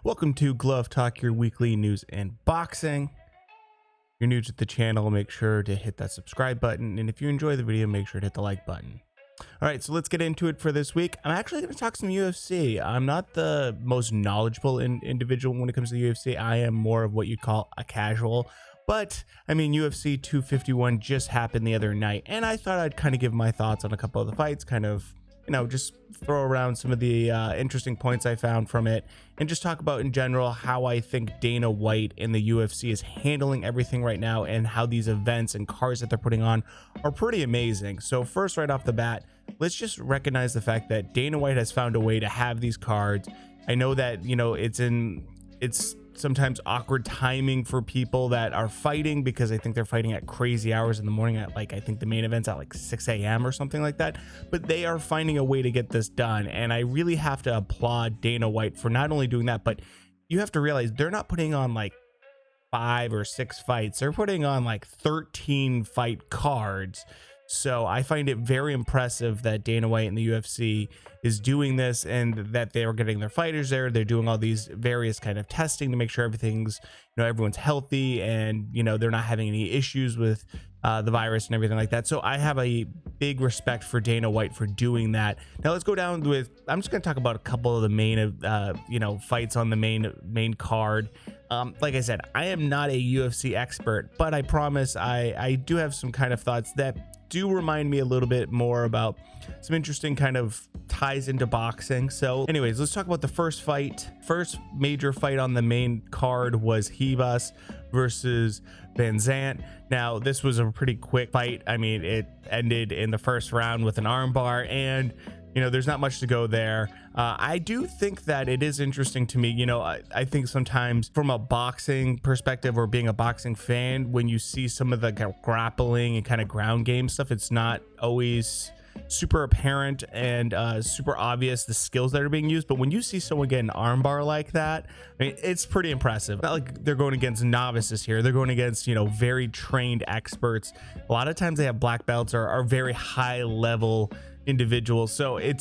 Welcome to Glove Talk, your weekly news and boxing. If you're new to the channel, make sure to hit that subscribe button. And if you enjoy the video, make sure to hit the like button. All right, so let's get into it for this week. I'm actually going to talk some UFC. I'm not the most knowledgeable individual when it comes to the UFC. I am more of what you'd call a casual. But, I mean, UFC 251 just happened the other night. And I thought I'd kind of give my thoughts on a couple of the fights, kind of, you know, just throw around some of the interesting points I found from it, and just talk about in general how I think Dana White and the UFC is handling everything right now, and how these events and cards that they're putting on are pretty amazing. So first, right off the bat, let's just recognize the fact that Dana White has found a way to have these cards. I know that, you know, it's sometimes awkward timing for people that are fighting, because I think they're fighting at crazy hours in the morning at, like, I think the main event's at like 6 a.m. or something like that, but they are finding a way to get this done. And I really have to applaud Dana White for not only doing that, but you have to realize they're not putting on like 5 or 6 fights, they're putting on like 13 fight cards. So I find it very impressive that Dana White and the UFC is doing this, and that they are getting their fighters there. They're doing all these various kind of testing to make sure everything's, you know, everyone's healthy, and, you know, they're not having any issues with the virus and everything like that. So I have a big respect for Dana White for doing that. Now let's go down with, I'm just going to talk about a couple of the main, you know, fights on the main card. Like I said, I am not a UFC expert, but I promise I do have some kind of thoughts that do remind me a little bit more about some interesting kind of ties into boxing. So anyways, let's talk about the first fight. First major fight on the main card was Ribas versus Van Zant. Now this was a pretty quick fight. I mean, it ended in the first round with an armbar, and you know, there's not much to go there. I do think that it is interesting to me. You know, I think sometimes from a boxing perspective, or being a boxing fan, when you see some of the grappling and kind of ground game stuff, it's not always super apparent and super obvious the skills that are being used. But when you see someone get an armbar like that, I mean, it's pretty impressive. Not like they're going against novices here, they're going against, you know, very trained experts. A lot of times they have black belts or are very high level individuals. So it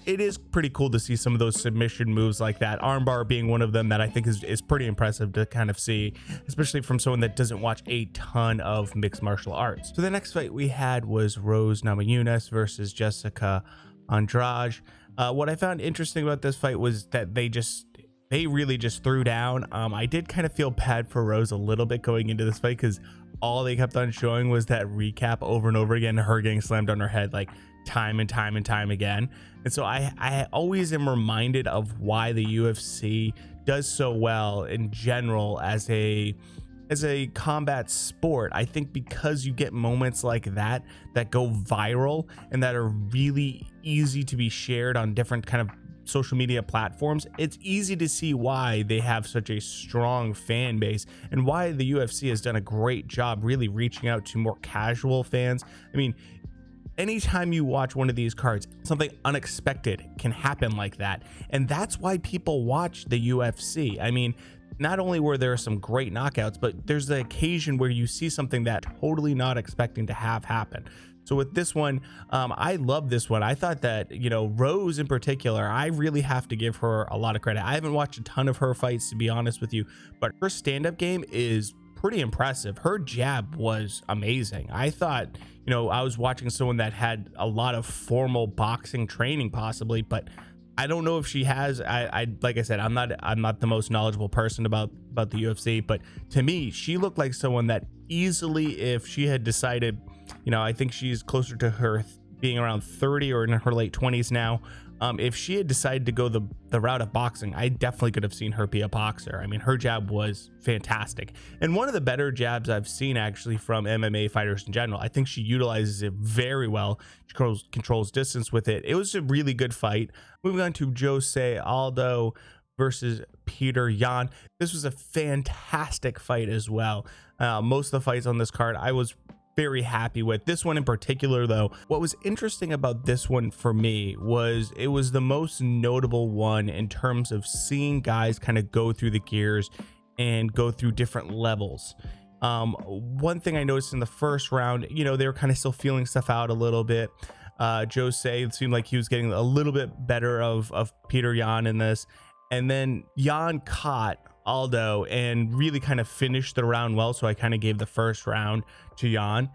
is pretty cool to see some of those submission moves like that, armbar being one of them, that I think is pretty impressive to kind of see, especially from someone that doesn't watch a ton of mixed martial arts. So the next fight we had was Rose Namajunas versus Jessica Andrade. What I found interesting about this fight was that they really just threw down. I did kind of feel bad for Rose a little bit going into this fight, because all they kept on showing was that recap over and over again, her getting slammed on her head like time and time and time again. And so I always am reminded of why the UFC does so well in general as a combat sport. I think because you get moments like that go viral and that are really easy to be shared on different kind of social media platforms, it's easy to see why they have such a strong fan base, and why the UFC has done a great job really reaching out to more casual fans. I mean, anytime you watch one of these cards, something unexpected can happen like that, and that's why people watch the UFC. I mean, not only were there some great knockouts, but there's the occasion where you see something that totally not expecting to have happen. So with this one, I love this one. I thought that, you know, Rose in particular, I really have to give her a lot of credit. I haven't watched a ton of her fights, to be honest with you, but her stand-up game is pretty impressive. Her jab was amazing. I thought, you know, I was watching someone that had a lot of formal boxing training possibly, but I don't know if she has. I like I said, I'm not the most knowledgeable person about the UFC, but to me, she looked like someone that easily, if she had decided, you know, I think she's closer to her being around 30 or in her late 20s now. If she had decided to go the route of boxing, I definitely could have seen her be a boxer. I mean, her jab was fantastic, and one of the better jabs I've seen actually from MMA fighters in general. I think she utilizes it very well. She controls distance with it. It was a really good fight. Moving on to Jose Aldo versus Peter Yan. This was a fantastic fight as well. Most of the fights on this card I was very happy with. This one in particular, though, what was interesting about this one for me was it was the most notable one in terms of seeing guys kind of go through the gears and go through different levels. One thing I noticed in the first round, you know, they were kind of still feeling stuff out a little bit. Jose, it seemed like he was getting a little bit better of Peter Yan in this, And then Jan caught Aldo and really kind of finished the round well. So I kind of gave the first round to Jan.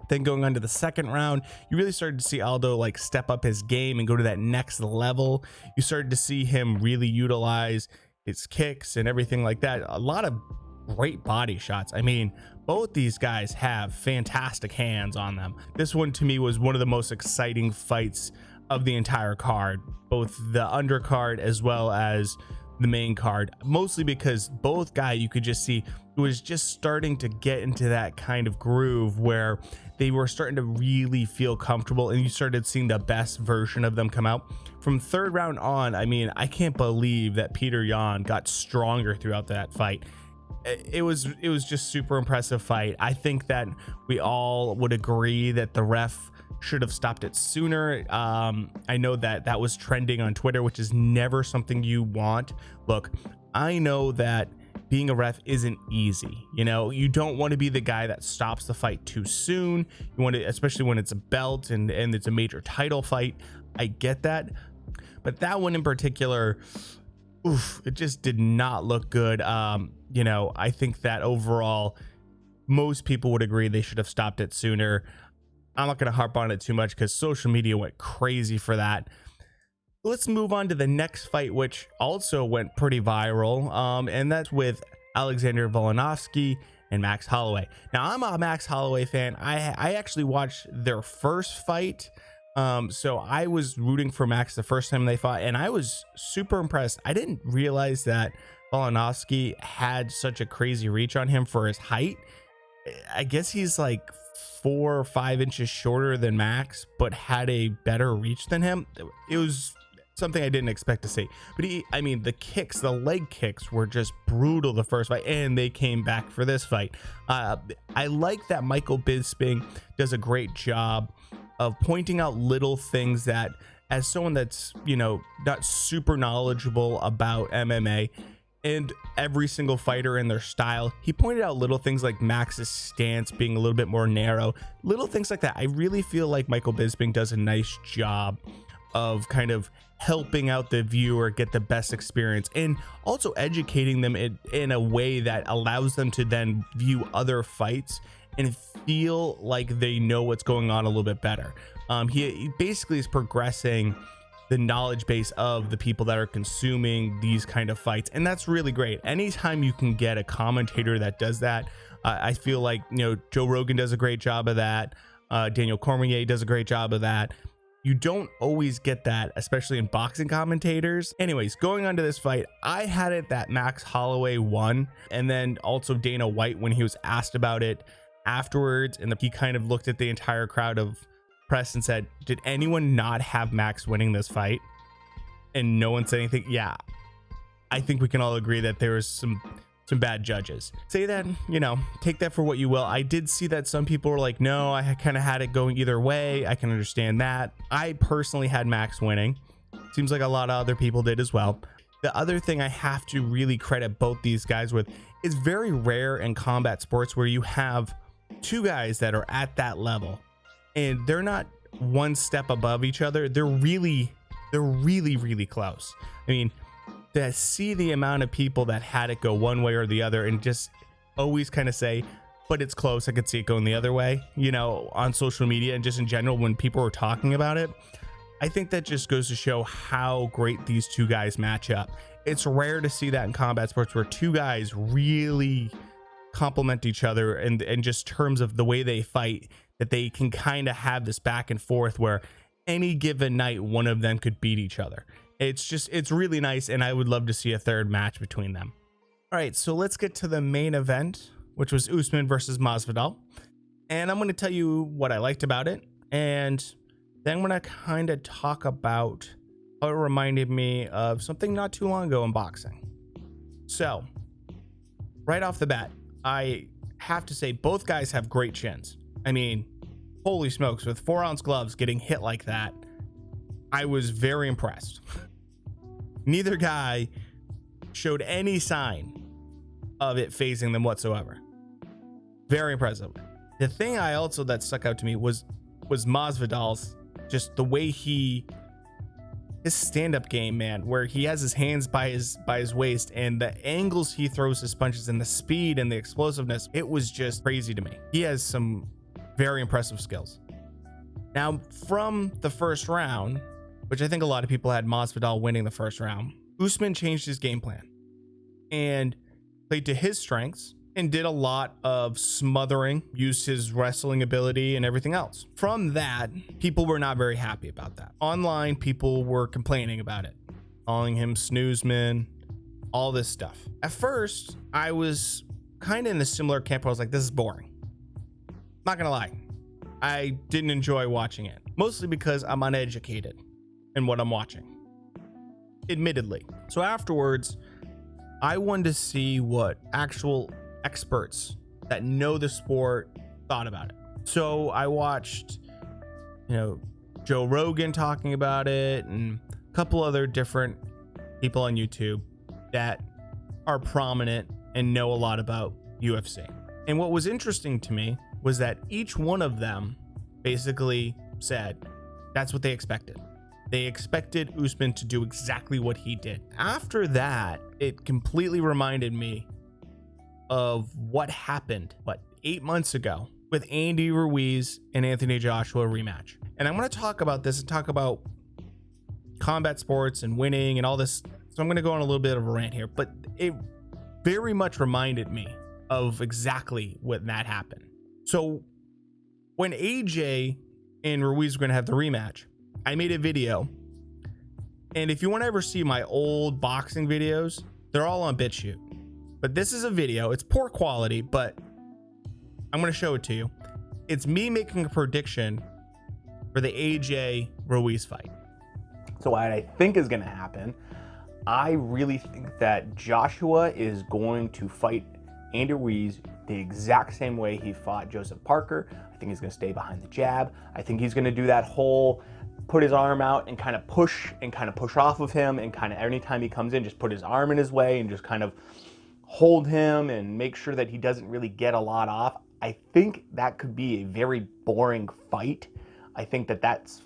Then going on to the second round, you really started to see Aldo like step up his game and go to that next level. You started to see him really utilize his kicks and everything like that. A lot of great body shots. I mean, both these guys have fantastic hands on them. This one to me was one of the most exciting fights of the entire card, both the undercard as well as the main card, mostly because both guys, you could just see, was just starting to get into that kind of groove where they were starting to really feel comfortable, and you started seeing the best version of them come out. From third round on, I mean, I can't believe that Peter Yan got stronger throughout that fight. It was just super impressive fight. I think that we all would agree that the ref should have stopped it sooner. I know that was trending on Twitter, which is never something you want. Look, I know that being a ref isn't easy. You know, you don't want to be the guy that stops the fight too soon. You want to, especially when it's a belt and it's a major title fight. I get that, but that one in particular, oof, it just did not look good. You know, I think that overall most people would agree they should have stopped it sooner. I'm not going to harp on it too much because social media went crazy for that. Let's move on to the next fight, which also went pretty viral, and that's with Alexander Volkanovski and Max Holloway. Now, I'm a Max Holloway fan. I actually watched their first fight, so I was rooting for Max the first time they fought, and I was super impressed. I didn't realize that Volkanovski had such a crazy reach on him for his height. I guess he's like 4 or 5 inches shorter than Max, but had a better reach than him. It was something I didn't expect to see. But I mean, the kicks, the leg kicks were just brutal the first fight, and they came back for this fight. I like that Michael Bisping does a great job of pointing out little things that, as someone that's, you know, not super knowledgeable about MMA and every single fighter and their style, he pointed out little things like Max's stance being a little bit more narrow, little things like that. I really feel like Michael Bisping does a nice job of kind of helping out the viewer get the best experience, and also educating them in a way that allows them to then view other fights and feel like they know what's going on a little bit better. He basically is progressing the knowledge base of the people that are consuming these kind of fights, and that's really great. Anytime you can get a commentator that does that, I feel like, you know, Joe Rogan does a great job of that. Daniel Cormier does a great job of that. You don't always get that, especially in boxing commentators. Anyways, going on to this fight, I had it that Max Holloway won, and then also Dana White, when he was asked about it afterwards, and he kind of looked at the entire crowd of press and said, did anyone not have Max winning this fight? And no one said anything. Yeah, I think we can all agree that there was some bad judges. Say that, you know, take that for what you will. I did see that some people were like, no, I kind of had it going either way. I can understand that. I personally had Max winning. Seems like a lot of other people did as well. The other thing I have to really credit both these guys with is very rare in combat sports where you have two guys that are at that level and they're not one step above each other. They're really close. I mean, to see the amount of people that had it go one way or the other and just always kind of say, but it's close, I could see it going the other way, you know, on social media and just in general when people were talking about it, I think that just goes to show how great these two guys match up. It's rare to see that in combat sports where two guys really complement each other and just terms of the way they fight, that they can kind of have this back and forth where any given night one of them could beat each other. It's really nice, and I would love to see a third match between them. All right, so let's get to the main event, which was Usman versus Masvidal. And I'm going to tell you what I liked about it, and then I'm going to kind of talk about how it reminded me of something not too long ago in boxing. So, right off the bat, I have to say both guys have great chins. I mean, holy smokes, with 4-ounce gloves getting hit like that, I was very impressed. Neither guy showed any sign of it phasing them whatsoever. Very impressive. The thing that stuck out to me was Masvidal's, just the way his his stand-up game, man, where he has his hands by his waist, and the angles he throws his punches and the speed and the explosiveness, it was just crazy to me. He has some very impressive skills. Now, from the first round, which I think a lot of people had Masvidal winning the first round, Usman changed his game plan and played to his strengths and did a lot of smothering, used his wrestling ability and everything else. From that, people were not very happy about that. Online, people were complaining about it, calling him snoozman, all this stuff. At first, I was kind of in a similar camp where I was like, this is boring. Not gonna lie. I didn't enjoy watching it, mostly because I'm uneducated in what I'm watching, admittedly. So afterwards, I wanted to see what actual experts that know the sport thought about it. So I watched, Joe Rogan talking about it and a couple other different people on YouTube that are prominent and know a lot about UFC. And what was interesting to me was that each one of them basically said that's what they expected. They expected Usman to do exactly what he did. After that, it completely reminded me of what happened, 8 months ago with Andy Ruiz and Anthony Joshua rematch. And I'm going to talk about this and talk about combat sports and winning and all this. So I'm going to go on a little bit of a rant here, but it very much reminded me of exactly when that happened. So when AJ and Ruiz were going to have the rematch, I made a video. And if you want to ever see my old boxing videos, they're all on BitChute. But this is a video. It's poor quality, but I'm going to show it to you. It's me making a prediction for the AJ Ruiz fight. So what I think is going to happen, I really think that Joshua is going to fight Andy Ruiz the exact same way he fought Joseph Parker. I think he's going to stay behind the jab. I think he's going to do that whole put his arm out and kind of push off of him, and kind of anytime he comes in, just put his arm in his way and just kind of hold him and make sure that he doesn't really get a lot off. I think that could be a very boring fight. I think that that's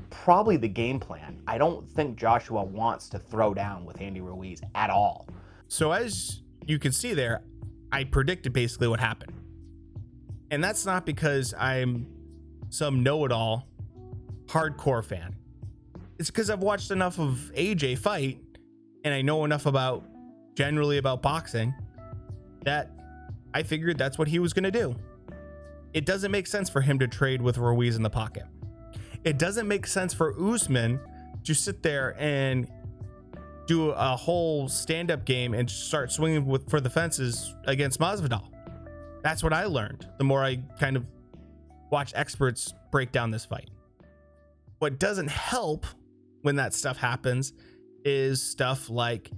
probably the game plan. I don't think Joshua wants to throw down with Andy Ruiz at all. So as you can see there, I predicted basically what happened. And that's not because I'm some know-it-all hardcore fan. It's because I've watched enough of AJ fight and I know enough generally about boxing that I figured that's what he was going to do. It doesn't make sense for him to trade with Ruiz in the pocket. It doesn't make sense for Usman to sit there and do a whole stand-up game and start swinging for the fences against Masvidal. That's what I learned the more I kind of watch experts break down this fight. What doesn't help when that stuff happens is stuff like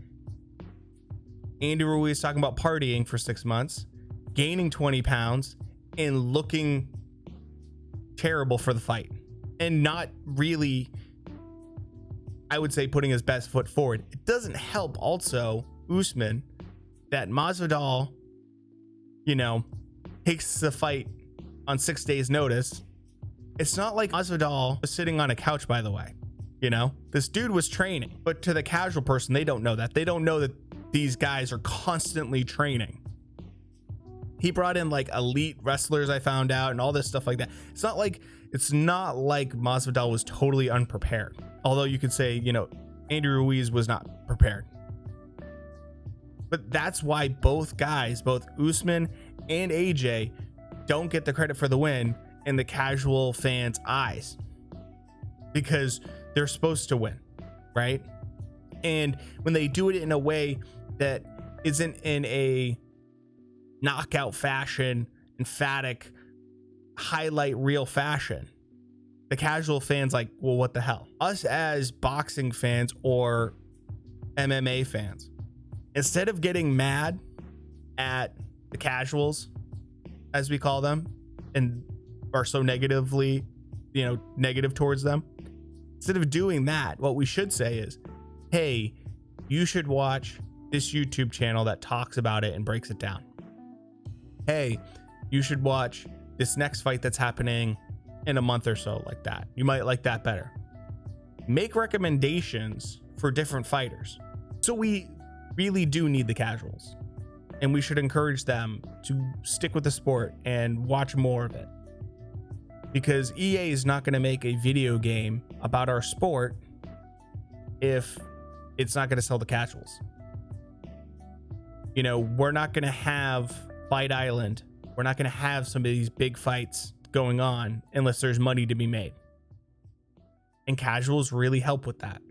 Andy Ruiz talking about partying for 6 months, gaining 20 pounds, and looking terrible for the fight, and not really, I would say, putting his best foot forward. It doesn't help also Usman that Masvidal, takes the fight on 6 days notice. It's not like Masvidal was sitting on a couch, by the way. This dude was training, but to the casual person, they don't know that. They don't know that these guys are constantly training. He brought in like elite wrestlers, I found out, and all this stuff like that. It's not like Masvidal was totally unprepared. Although you could say, Andy Ruiz was not prepared. But that's why both guys, both Usman and AJ, don't get the credit for the win in the casual fans' eyes, because they're supposed to win, right? And when they do it in a way that isn't in a knockout fashion, emphatic, highlight reel fashion, the casual fans like, well, what the hell? Us as boxing fans or MMA fans, instead of getting mad at the casuals, as we call them, and are so negative towards them, instead of doing that, what we should say is, hey, you should watch this YouTube channel that talks about it and breaks it down. Hey, you should watch this next fight that's happening in a month or so, like that. You might like that better. make recommendations for different fighters. So we really do need the casuals, and we should encourage them to stick with the sport and watch more of it, because EA is not going to make a video game about our sport if it's not going to sell the casuals. You know, we're not going to have Fight Island. We're not going to have some of these big fights going on unless there's money to be made. And casuals really help with that.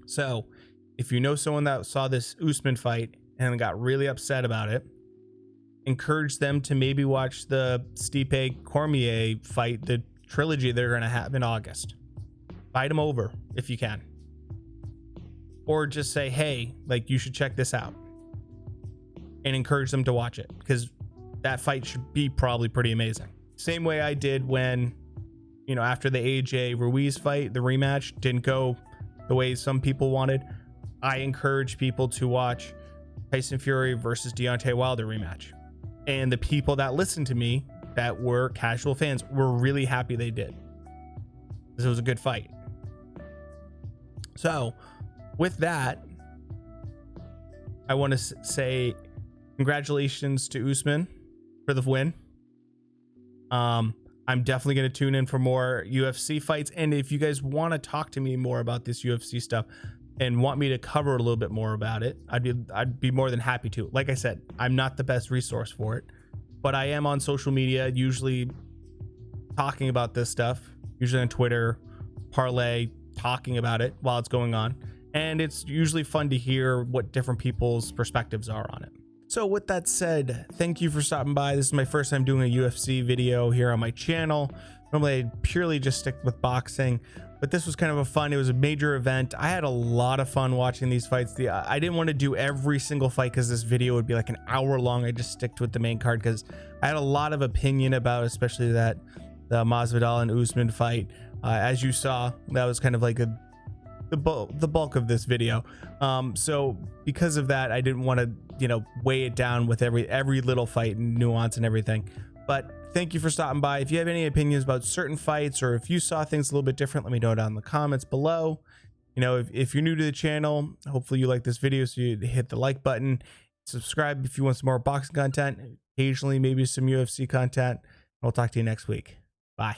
So if you know someone that saw this Usman fight and got really upset about it, encourage them to maybe watch the Stipe Cormier fight, the trilogy they're going to have in August. Fight them over if you can. Or just say, hey, like, you should check this out, and encourage them to watch it, because that fight should be probably pretty amazing. Same way I did when, you know, after the AJ Ruiz fight, the rematch didn't go the way some people wanted. I encourage people to watch Tyson Fury versus Deontay Wilder rematch. And the people that listened to me that were casual fans were really happy they did, because it was a good fight. So with that, I want to say congratulations to Usman for the win. I'm definitely going to tune in for more UFC fights. And if you guys want to talk to me more about this UFC stuff and want me to cover a little bit more about it, I'd be more than happy to. Like I said, I'm not the best resource for it, but I am on social media, usually talking about this stuff, usually on Twitter, Parlay, talking about it while it's going on. And it's usually fun to hear what different people's perspectives are on it. So with that said, thank you for stopping by. This is my first time doing a UFC video here on my channel. Normally I purely just stick with boxing, but this was kind of a fun, it was a major event. I had a lot of fun watching these fights. I didn't want to do every single fight because this video would be like an hour long. I just sticked with the main card because I had a lot of opinion about, especially the Masvidal and Usman fight. As you saw, that was kind of like the bulk of this video. So because of that, I didn't want to, you know, weigh it down with every little fight and nuance and everything. But thank you for stopping by. If you have any opinions about certain fights, or if you saw things a little bit different, let me know down in the comments below. You know, if you're new to the channel, hopefully you like this video, so you hit the like button, subscribe if you want some more boxing content, occasionally maybe some UFC content. I'll talk to you next week. Bye.